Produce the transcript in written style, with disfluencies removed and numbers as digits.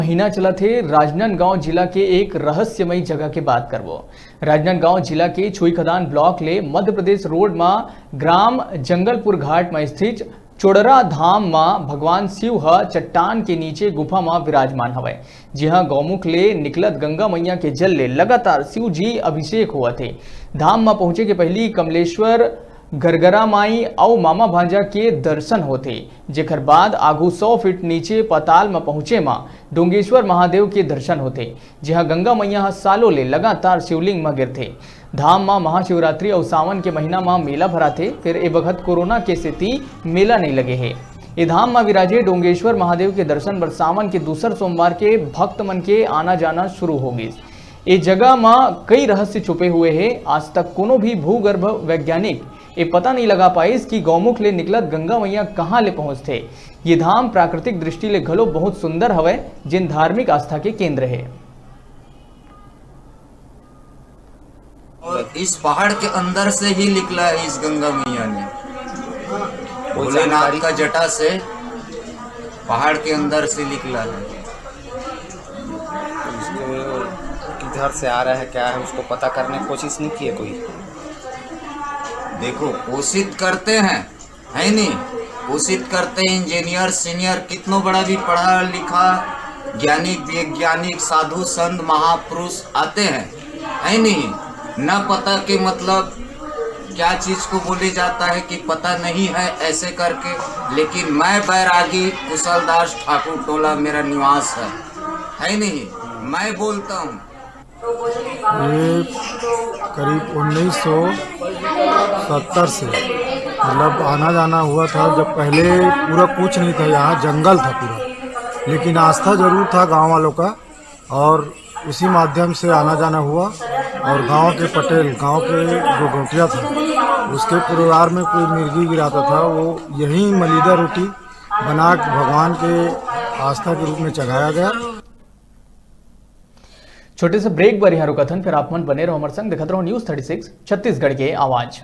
महीना चला थे राजनांदगांव जिला के एक रहस्यमयी जगह के बात करवो। राजनांदगांव जिला के छुई खदान ब्लॉक ले मध्य प्रदेश रोड में ग्राम जंगलपुर घाट में स्थित चोडरा धाम में भगवान शिव चट्टान के नीचे गुफा में विराजमान हवे। जहां गौमुख ले निकलत गंगा मैया के जल ले लगातार शिव जी अभिषेक हुआ थे। धाम में पहुंचे के पहली कमलेश्वर गरगरा माई और मामा भांजा के दर्शन होते, जेकर बाद आगू 100 फीट नीचे पाताल में पहुंचे मां डोंगेश्वर महादेव के दर्शन होते, जहां गंगा मैया सालों ले लगातार शिवलिंग में गिरते। धाम में महाशिवरात्रि और सावन के महीना में मेला भराते, फिर ए वक्त कोरोना के स्थिति मेला नहीं लगे है। ये धाम में विराजे डोंगेश्वर महादेव के दर्शन बर सावन के दूसर सोमवार के भक्त मन के आना जाना शुरू होगी। इस जगह में कई रहस्य छुपे हुए हैं। आज तक कोनो भी भूगर्भ वैज्ञानिक ये पता नहीं लगा पाए कि गौमुख ले निकलत गंगा मैया कहाँ ले पहुंचते। ये धाम प्राकृतिक दृष्टि ले घलो बहुत सुंदर हवे, जिन धार्मिक आस्था के केंद्र है। और इस पहाड़ के अंदर से ही निकला है इस गंगा मैया ने, भोलेनाथ का जटा से पहाड़ के अंदर से निकला है। किधर से आ रहा है, क्या है, उसको पता करने की कोशिश नहीं की है कोई? देखो, कोशिश करते हैं, है नहीं, कोशिश करते हैं। इंजीनियर सीनियर कितना बड़ा भी पढ़ा लिखा ज्ञानी वैज्ञानिक साधु संत महापुरुष आते हैं, है नहीं, न पता के मतलब क्या चीज को बोले जाता है कि पता नहीं है ऐसे करके। लेकिन मैं बैरागी कुशलदास ठाकुर टोला मेरा निवास है नहीं, मैं बोलता हूँ। ये करीब 1970 से मतलब आना जाना हुआ था। जब पहले पूरा कुछ नहीं था, यहाँ जंगल था पूरा, लेकिन आस्था जरूर था गांव वालों का, और उसी माध्यम से आना जाना हुआ। और गांव के पटेल, गांव के जो गोटिया था, उसके परिवार में कोई मिर्गी गिराता था, वो यही मलीदा रोटी बना के भगवान के आस्था के रूप में चढ़ाया गया। छोटे से ब्रेक पर यहाँ रुका था, फिर आप मन बने रहो हमारे संग, देखते रहो न्यूज़ 36 छत्तीसगढ़ के आवाज।